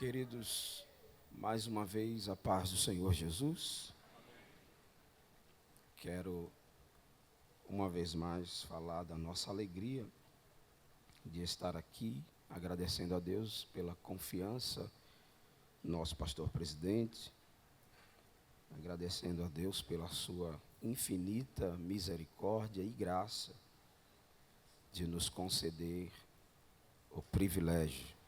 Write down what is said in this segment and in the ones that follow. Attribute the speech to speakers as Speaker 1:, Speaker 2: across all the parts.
Speaker 1: Queridos, mais uma vez a paz do Senhor Jesus. Quero uma vez mais falar da nossa alegria de estar aqui, agradecendo a Deus pela confiança, nosso pastor presidente, agradecendo a Deus pela sua infinita misericórdia e graça de nos conceder o privilégio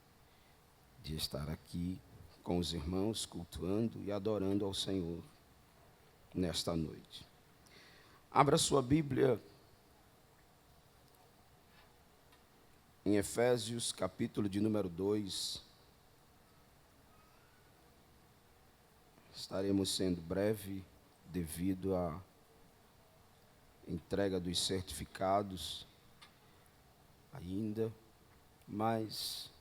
Speaker 1: de estar aqui com os irmãos, cultuando e adorando ao Senhor nesta noite. Abra sua Bíblia em Efésios, capítulo de número 2. Estaremos sendo breve devido à entrega dos certificados ainda, mas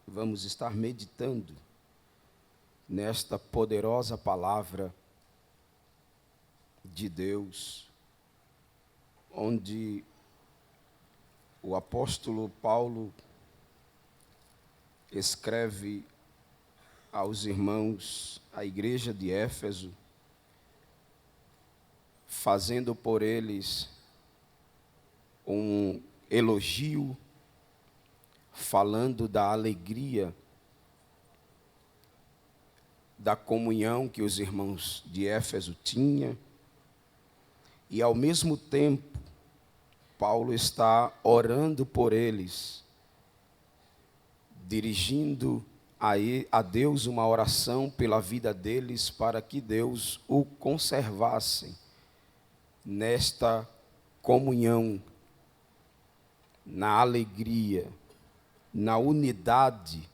Speaker 1: vamos estar meditando nesta poderosa palavra de Deus, onde o apóstolo Paulo escreve aos irmãos, à igreja de Éfeso, fazendo por eles um elogio, falando da alegria, da comunhão que os irmãos de Éfeso tinham, e ao mesmo tempo, Paulo está orando por eles, dirigindo a Deus uma oração pela vida deles, para que Deus o conservasse nesta comunhão, na alegria, na unidade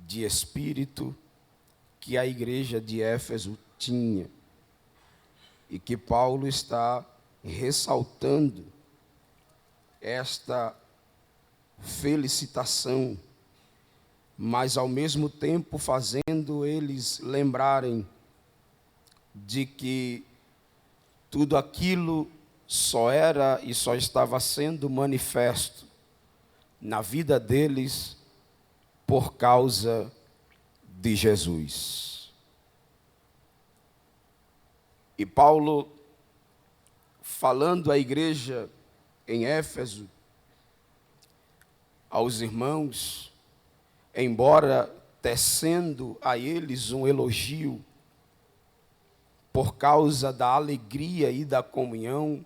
Speaker 1: de espírito que a igreja de Éfeso tinha, e que Paulo está ressaltando esta felicitação, mas ao mesmo tempo fazendo eles lembrarem de que tudo aquilo só era e só estava sendo manifesto na vida deles por causa de Jesus. E Paulo, falando à igreja em Éfeso, aos irmãos, embora tecendo a eles um elogio por causa da alegria e da comunhão,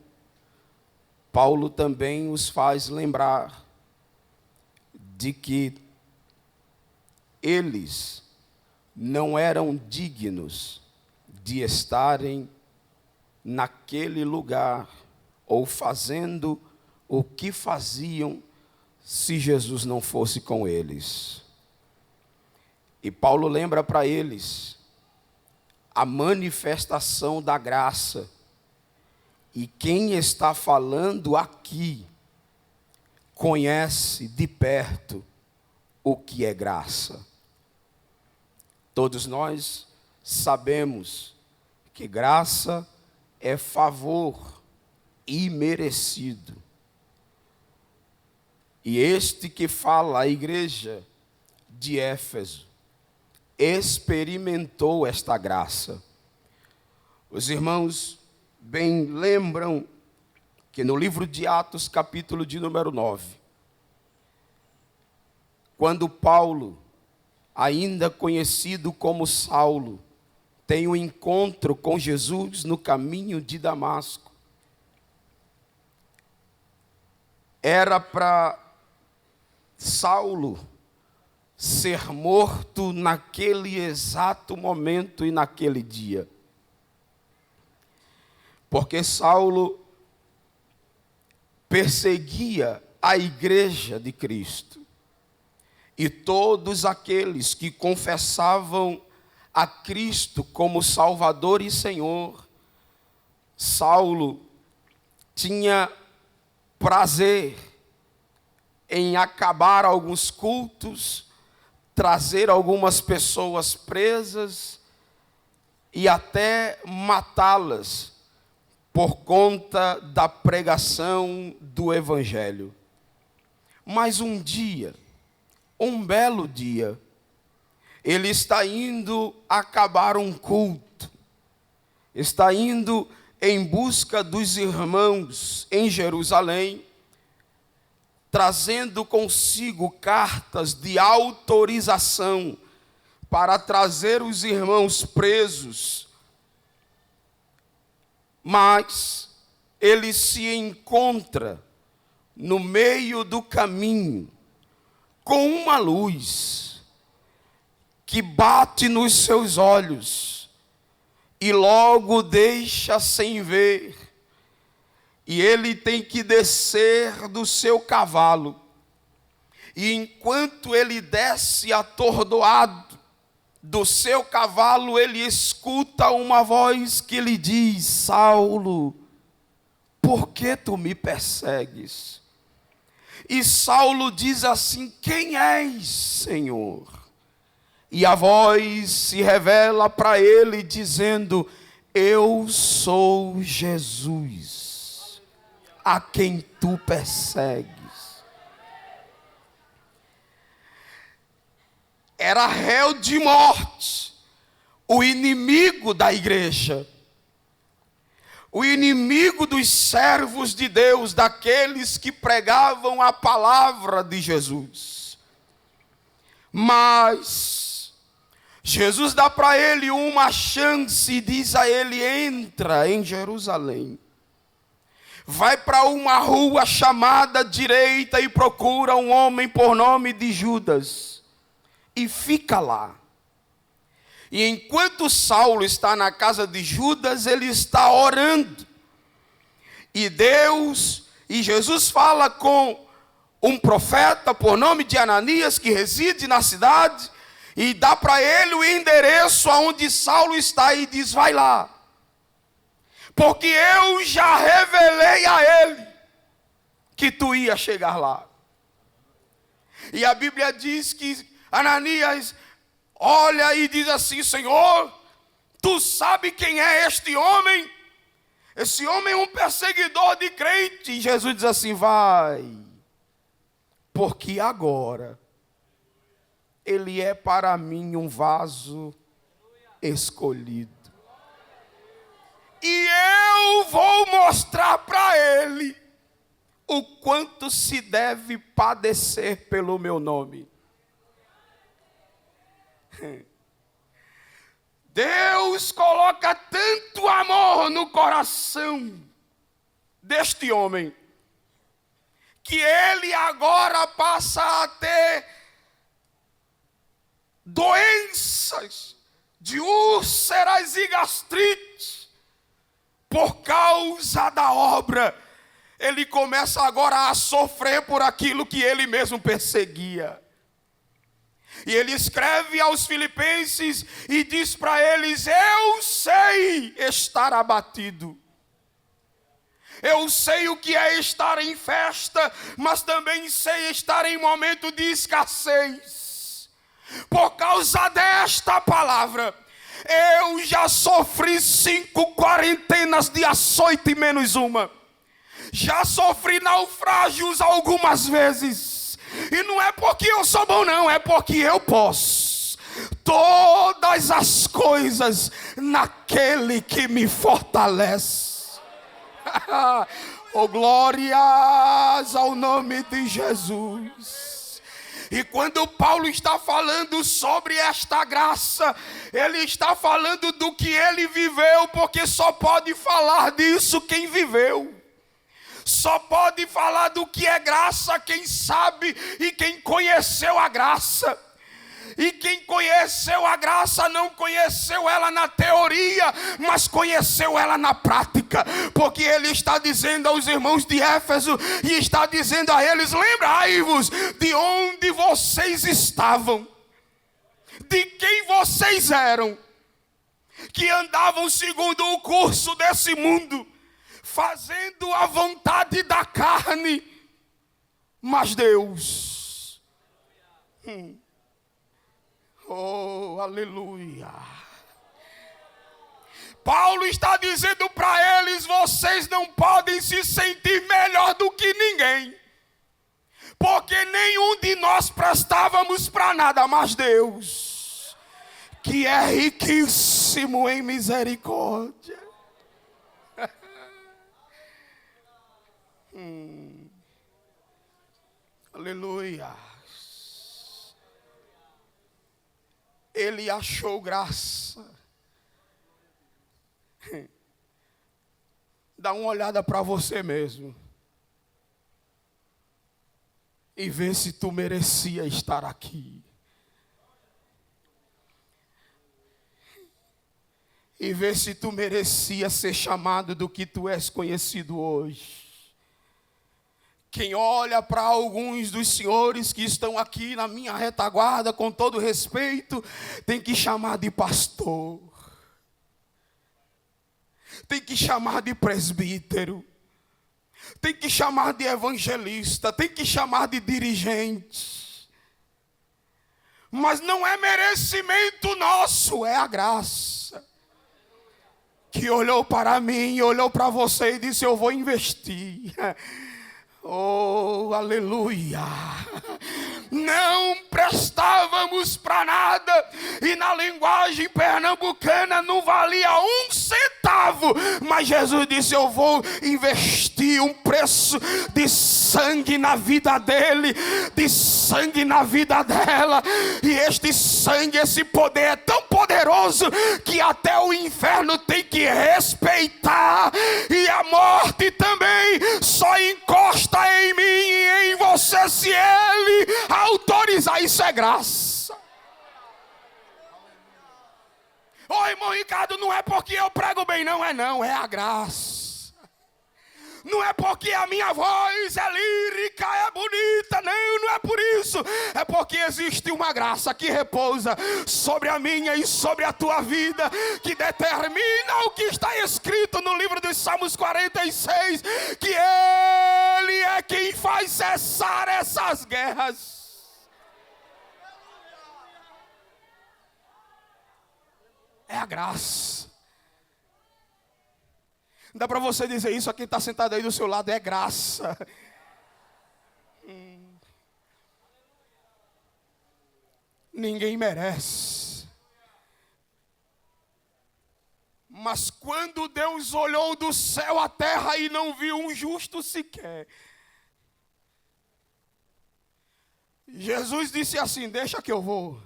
Speaker 1: Paulo também os faz lembrar de que eles não eram dignos de estarem naquele lugar ou fazendo o que faziam se Jesus não fosse com eles. E Paulo lembra para eles a manifestação da graça. E quem está falando aqui conhece de perto o que é graça. Todos nós sabemos que graça é favor imerecido. E este que fala a igreja de Éfeso experimentou esta graça. Os irmãos bem lembram que no livro de Atos, capítulo de número 9, quando Paulo, ainda conhecido como Saulo, tem um encontro com Jesus no caminho de Damasco, era para Saulo ser morto naquele exato momento e naquele dia. Porque Saulo perseguia a igreja de Cristo. E todos aqueles que confessavam a Cristo como Salvador e Senhor, Saulo tinha prazer em acabar alguns cultos, trazer algumas pessoas presas e até matá-las por conta da pregação do Evangelho. Mas um dia, um belo dia, ele está indo acabar um culto, está indo em busca dos irmãos em Jerusalém, trazendo consigo cartas de autorização para trazer os irmãos presos. Mas ele se encontra no meio do caminho com uma luz que bate nos seus olhos e logo deixa sem ver. E ele tem que descer do seu cavalo. E enquanto ele desce atordoado do seu cavalo, ele escuta uma voz que lhe diz: Saulo, por que tu me persegues? E Saulo diz assim: quem és, Senhor? E a voz se revela para ele dizendo: eu sou Jesus, a quem tu persegues. Era réu de morte, o inimigo da igreja, o inimigo dos servos de Deus, daqueles que pregavam a palavra de Jesus. Mas Jesus dá para ele uma chance e diz a ele: entra em Jerusalém, vai para uma rua chamada direita e procura um homem por nome de Judas, e fica lá. E enquanto Saulo está na casa de Judas, ele está orando. E Jesus fala com um profeta por nome de Ananias, que reside na cidade, e dá para ele o endereço aonde Saulo está e diz: vai lá, porque eu já revelei a ele que tu ia chegar lá. E a Bíblia diz que Ananias olha e diz assim: Senhor, tu sabe quem é este homem? Esse homem é um perseguidor de crente. E Jesus diz assim: vai, porque agora ele é para mim um vaso escolhido. E eu vou mostrar para ele o quanto se deve padecer pelo meu nome. Deus coloca tanto amor no coração deste homem, que ele agora passa a ter doenças de úlceras e gastrite por causa da obra. Ele começa agora a sofrer por aquilo que ele mesmo perseguia. E ele escreve aos filipenses e diz para eles: eu sei estar abatido. Eu sei o que é estar em festa, mas também sei estar em momento de escassez. Por causa desta palavra, eu já sofri 5 quarentenas de açoite menos uma. Já sofri naufrágios algumas vezes. E não é porque eu sou bom, não, é porque eu posso todas as coisas naquele que me fortalece. Oh, glórias ao nome de Jesus. E quando Paulo está falando sobre esta graça, ele está falando do que ele viveu, porque só pode falar disso quem viveu. Só pode falar do que é graça quem sabe e quem conheceu a graça. E quem conheceu a graça não conheceu ela na teoria, mas conheceu ela na prática. Porque ele está dizendo aos irmãos de Éfeso, e está dizendo a eles: lembrai-vos de onde vocês estavam, de quem vocês eram, que andavam segundo o curso desse mundo, fazendo a vontade da carne. Mas Deus, oh, aleluia. Paulo está dizendo para eles: vocês não podem se sentir melhor do que ninguém, Porque nenhum de nós prestávamos para nada, mas Deus, que é riquíssimo em misericórdia. Aleluia. Ele achou graça. Dá uma olhada para você mesmo e vê se tu merecia estar aqui. E vê se tu merecia ser chamado do que tu és conhecido hoje. Quem olha para alguns dos senhores que estão aqui na minha retaguarda, com todo respeito, tem que chamar de pastor. Tem que chamar de presbítero. Tem que chamar de evangelista. Tem que chamar de dirigente. Mas não é merecimento nosso, é a graça. Que olhou para mim, olhou para você e disse: eu vou investir. Oh, aleluia. Não prestávamos para nada. E na linguagem pernambucana não valia um centavo. Mas Jesus disse: eu vou investir um preço de sangue na vida dele, de sangue na vida dela. E este sangue, esse poder é tão poderoso que até o inferno tem que respeitar. E a morte também só encosta em mim e em você se ele autorizar. Isso é graça. Ô irmão Ricardo, não é porque eu prego bem, não é a graça. Não é porque a minha voz é lírica, é bonita, não é por isso. É porque existe uma graça que repousa sobre a minha e sobre a tua vida, que determina o que está escrito no livro dos Salmos 46, que Ele é quem faz cessar essas guerras. É a graça. Dá para você dizer isso a quem está sentado aí do seu lado: é graça. Ninguém merece. Mas quando Deus olhou do céu à terra e não viu um justo sequer, Jesus disse assim: deixa que eu vou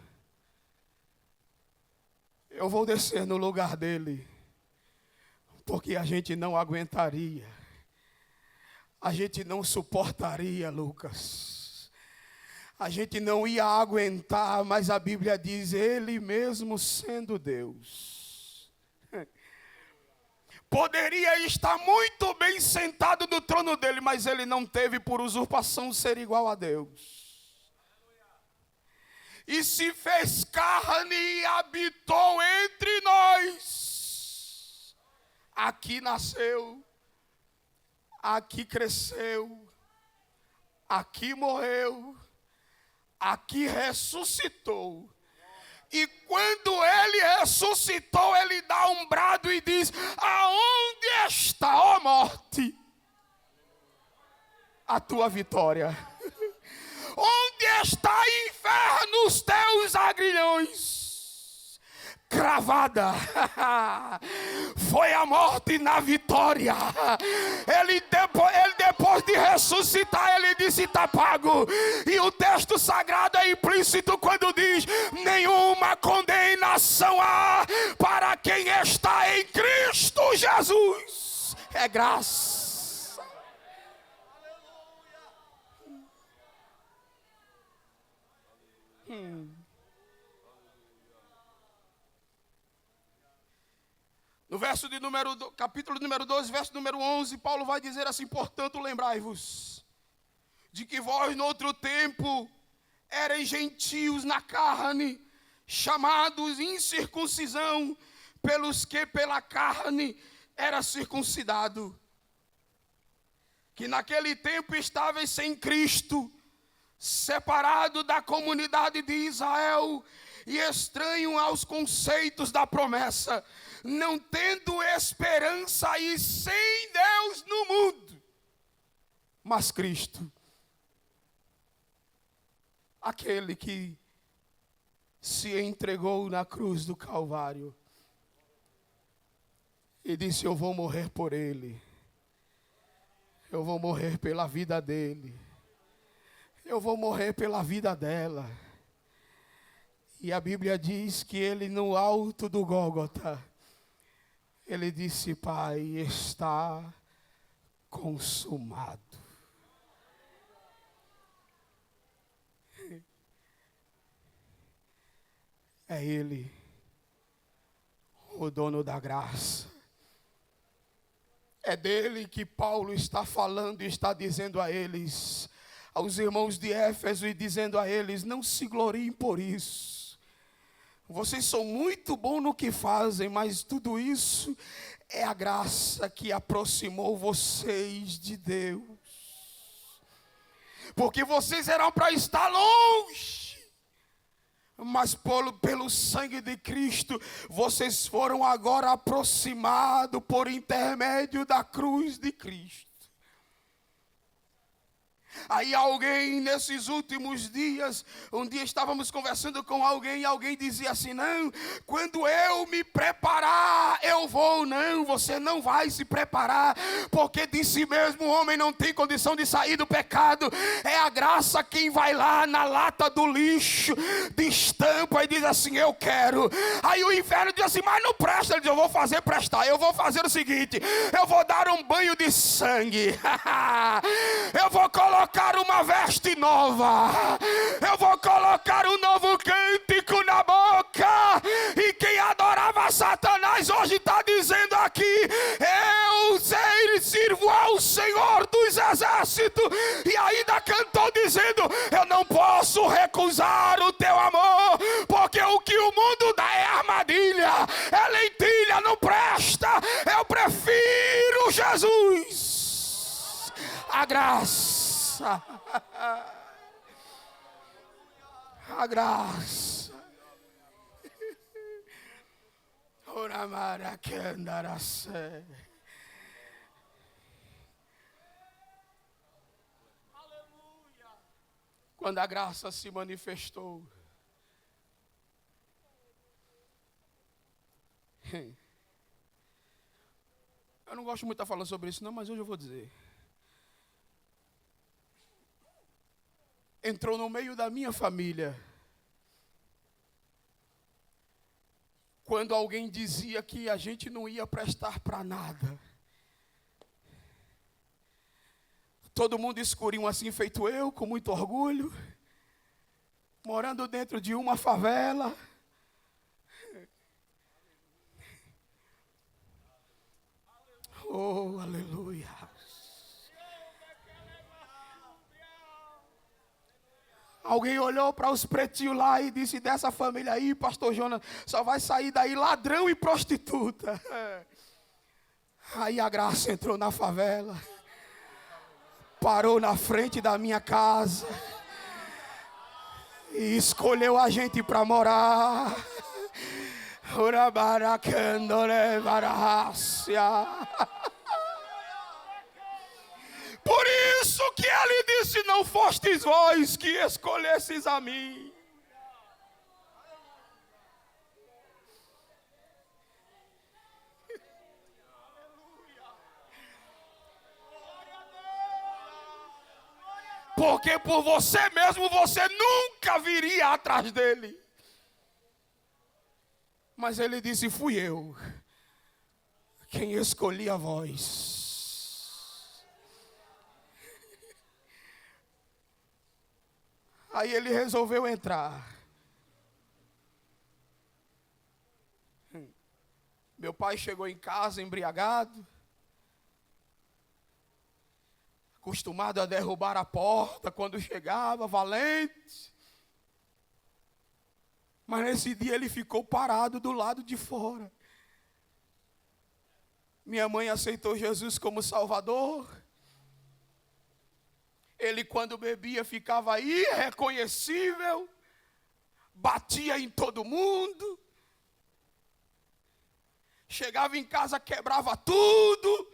Speaker 1: descer no lugar dele. Porque a gente não aguentaria. A gente não suportaria, Lucas. A gente não ia aguentar, mas a Bíblia diz: ele mesmo sendo Deus, poderia estar muito bem sentado no trono dele, mas ele não teve por usurpação ser igual a Deus. E se fez carne e habitou entre nós. Aqui nasceu, aqui cresceu, aqui morreu, aqui ressuscitou. E quando ele ressuscitou, ele dá um brado e diz: aonde está, ó morte, a tua vitória? Onde está, inferno, os teus agrilhões? Cravada foi a morte na vitória. Ele depois de ressuscitar, ele disse: está pago. E o texto sagrado é implícito quando diz: nenhuma condenação há para quem está em Cristo Jesus. É graça. No verso de capítulo número 12, verso número 11, Paulo vai dizer assim: portanto, lembrai-vos de que vós no outro tempo erais gentios na carne, chamados incircuncisão, pelos que pela carne era circuncidado, que naquele tempo estavais sem Cristo, separado da comunidade de Israel e estranho aos conceitos da promessa, não tendo esperança e sem Deus no mundo. Mas Cristo,
Speaker 2: aquele que se entregou na cruz do Calvário e disse: eu vou morrer por ele, eu vou morrer pela vida dele, eu vou morrer pela vida dela. E a Bíblia diz que ele, no alto do Gólgota, ele disse: Pai, está consumado. É Ele, o dono da graça. É dele que Paulo está falando e está dizendo a eles, aos irmãos de Éfeso, e dizendo a eles: não se gloriem por isso. Vocês são muito bons no que fazem, mas tudo isso é a graça que aproximou vocês de Deus. Porque vocês eram para estar longe, mas pelo sangue de Cristo, vocês foram agora aproximados por intermédio da cruz de Cristo. Aí alguém, nesses últimos dias, um dia estávamos conversando com alguém, e alguém dizia assim: não, quando eu me preparar, eu vou. Não, você não vai se preparar, porque de si mesmo o homem não tem condição de sair do pecado. É a graça quem vai lá na lata do lixo, destampa e diz assim: eu quero. Aí o inferno diz assim: mas não presta. Ele diz: eu vou fazer prestar, eu vou fazer o seguinte, eu vou dar um banho de sangue, eu vou colocar uma veste nova, eu vou colocar um novo cântico na boca. E quem adorava Satanás hoje está dizendo aqui: eu sirvo ao Senhor dos Exércitos. E ainda cantou dizendo: eu não posso recusar o teu amor, porque o que o mundo dá é armadilha, é lentilha, não presta. Eu prefiro Jesus, a graça. A graça. Quando a graça se manifestou, eu não gosto muito de estar falando sobre isso não, mas hoje eu vou dizer. Entrou no meio da minha família, quando alguém dizia que a gente não ia prestar para nada. Todo mundo escurinho assim, feito eu, com muito orgulho, morando dentro de uma favela. Oh, aleluia. Alguém olhou para os pretinhos lá e disse: dessa família aí, pastor Jonas, só vai sair daí ladrão e prostituta. Aí a graça entrou na favela, parou na frente da minha casa e escolheu a gente para morar. Por isso que ele disse: não fostes vós que escolhestes a mim. Porque por você mesmo você nunca viria atrás dele. Mas ele disse: fui eu quem escolhi a vós. Aí ele resolveu entrar. Meu pai chegou em casa embriagado, acostumado a derrubar a porta quando chegava, valente. Mas nesse dia ele ficou parado do lado de fora. Minha mãe aceitou Jesus como Salvador. Ele, quando bebia, ficava irreconhecível, batia em todo mundo, chegava em casa, quebrava tudo.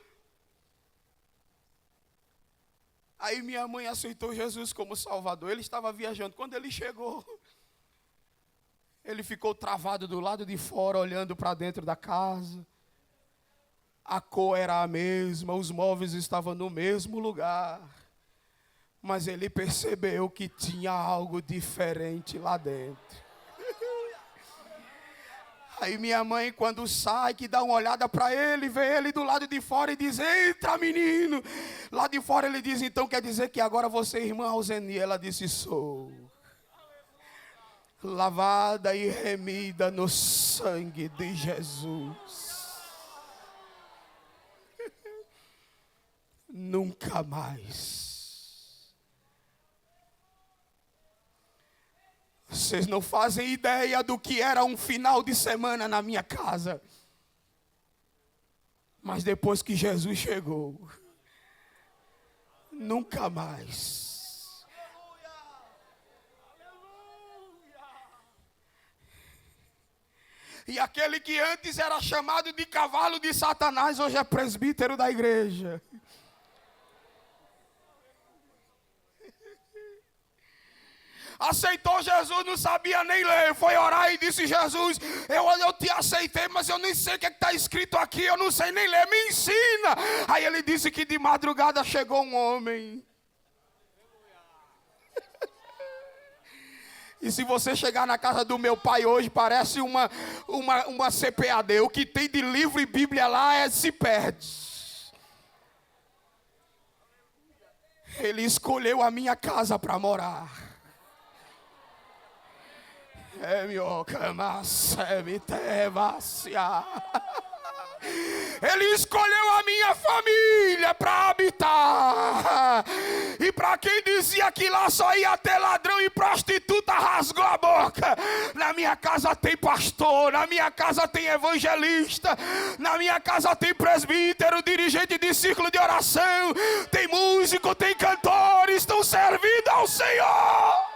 Speaker 2: Aí minha mãe aceitou Jesus como Salvador. Ele estava viajando. Quando ele chegou, ele ficou travado do lado de fora, olhando para dentro da casa. A cor era a mesma, os móveis estavam no mesmo lugar. Mas ele percebeu que tinha algo diferente lá dentro. Aí minha mãe, quando sai, que dá uma olhada para ele, vê ele do lado de fora e diz: entra, menino. Lá de fora ele diz: então quer dizer que agora você é irmã Alzeni? Ela disse: sou. Lavada e remida no sangue de Jesus. Nunca mais. Vocês não fazem ideia do que era um final de semana na minha casa. Mas depois que Jesus chegou, nunca mais. E aquele que antes era chamado de cavalo de Satanás, hoje é presbítero da igreja. Aceitou Jesus, não sabia nem ler, foi orar e disse: Jesus, eu te aceitei, mas eu nem sei o que está escrito aqui, eu não sei nem ler, me ensina. Aí ele disse que de madrugada chegou um homem. E se você chegar na casa do meu pai hoje, parece uma CPAD, o que tem de livro e Bíblia lá se perde. Ele escolheu a minha casa para morar. Ele escolheu a minha família para habitar. E para quem dizia que lá só ia ter ladrão e prostituta, rasgou a boca. Na minha casa tem pastor, na minha casa tem evangelista, na minha casa tem presbítero, dirigente de círculo de oração, tem músico, tem cantores, estão servindo ao Senhor.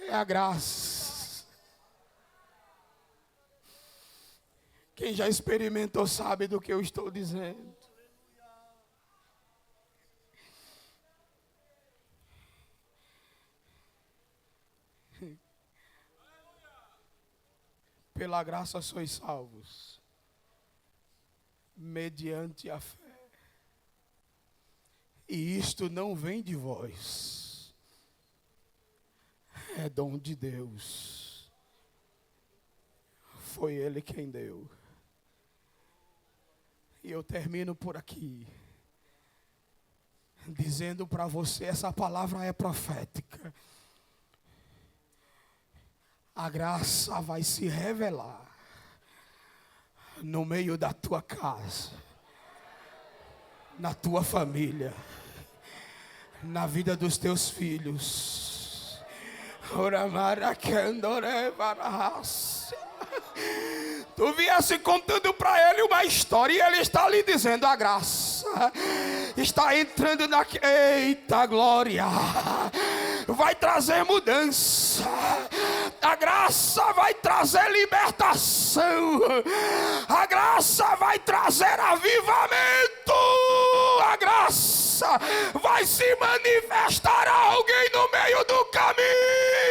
Speaker 2: É a graça. Quem já experimentou sabe do que eu estou dizendo. Pela graça sois salvos, mediante a fé. E isto não vem de vós. É dom de Deus. Foi Ele quem deu. E eu termino por aqui, dizendo para você, essa palavra é profética. A graça vai se revelar no meio da tua casa, na tua família, na vida dos teus filhos. Tu viesse contando para ele uma história e ele está lhe dizendo: a graça está entrando na... Eita glória! Vai trazer mudança. A graça vai trazer libertação. A graça vai trazer avivamento. A graça vai se manifestar a alguém no meio do caminho.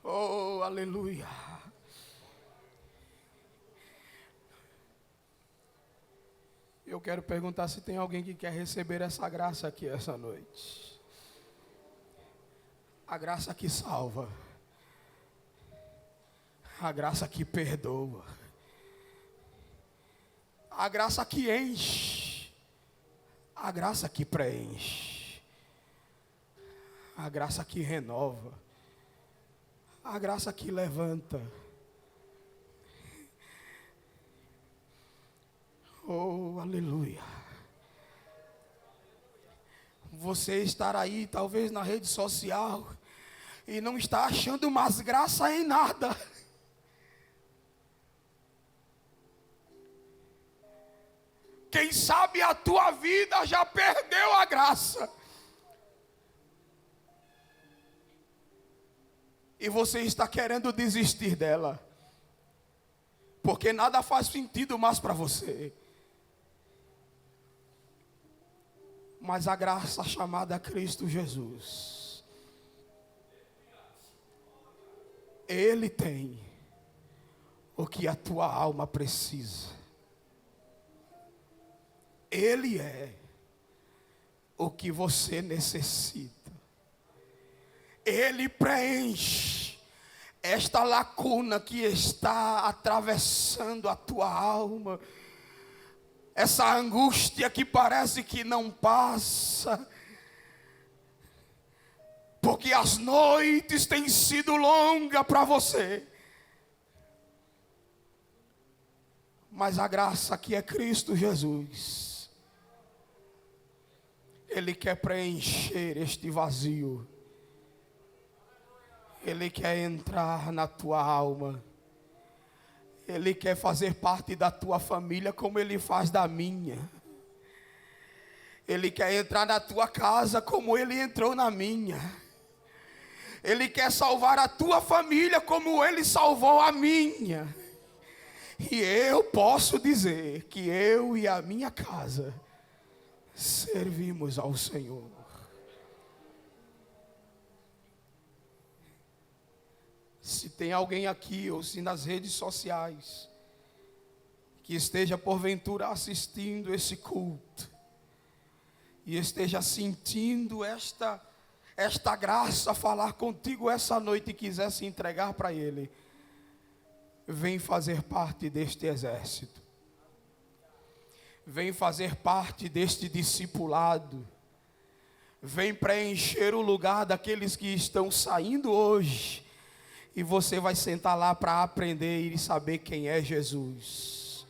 Speaker 2: Oh, aleluia. Eu quero perguntar se tem alguém que quer receber essa graça aqui essa noite. A graça que salva. A graça que perdoa. A graça que enche. A graça que preenche. A graça que renova. A graça que levanta. Oh, aleluia. Você estar aí, talvez na rede social, e não está achando mais graça em nada. Quem sabe a tua vida já perdeu a graça. E você está querendo desistir dela, porque nada faz sentido mais para você. Mas a graça chamada Cristo Jesus, Ele tem o que a tua alma precisa. Ele é o que você necessita. Ele preenche esta lacuna que está atravessando a tua alma. Essa angústia que parece que não passa. Porque as noites têm sido longas para você. Mas a graça que é Cristo Jesus, Ele quer preencher este vazio. Ele quer entrar na tua alma. Ele quer fazer parte da tua família como Ele faz da minha. Ele quer entrar na tua casa como Ele entrou na minha. Ele quer salvar a tua família como Ele salvou a minha. E eu posso dizer que eu e a minha casa servimos ao Senhor. Se tem alguém aqui ou se nas redes sociais que esteja porventura assistindo esse culto e esteja sentindo esta graça falar contigo essa noite e quiser se entregar para Ele, vem fazer parte deste exército. Vem fazer parte deste discipulado. Vem preencher o lugar daqueles que estão saindo hoje. E você vai sentar lá para aprender e saber quem é Jesus.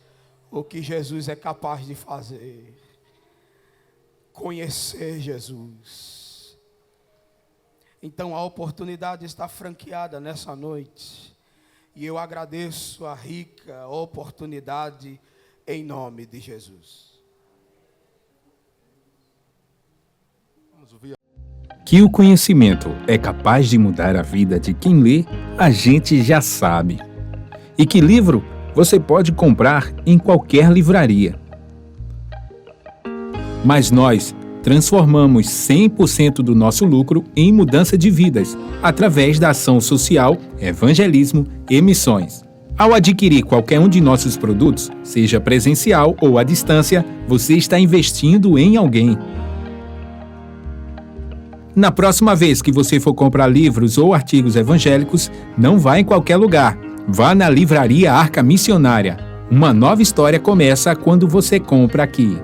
Speaker 2: O que Jesus é capaz de fazer. Conhecer Jesus. Então a oportunidade está franqueada nessa noite. E eu agradeço a rica oportunidade em nome de Jesus.
Speaker 3: Vamos ouvir. Que o conhecimento é capaz de mudar a vida de quem lê, a gente já sabe. E que livro você pode comprar em qualquer livraria. Mas nós transformamos 100% do nosso lucro em mudança de vidas, através da ação social, evangelismo e missões. Ao adquirir qualquer um de nossos produtos, seja presencial ou à distância, você está investindo em alguém. Na próxima vez que você for comprar livros ou artigos evangélicos, não vá em qualquer lugar. Vá na Livraria Arca Missionária. Uma nova história começa quando você compra aqui.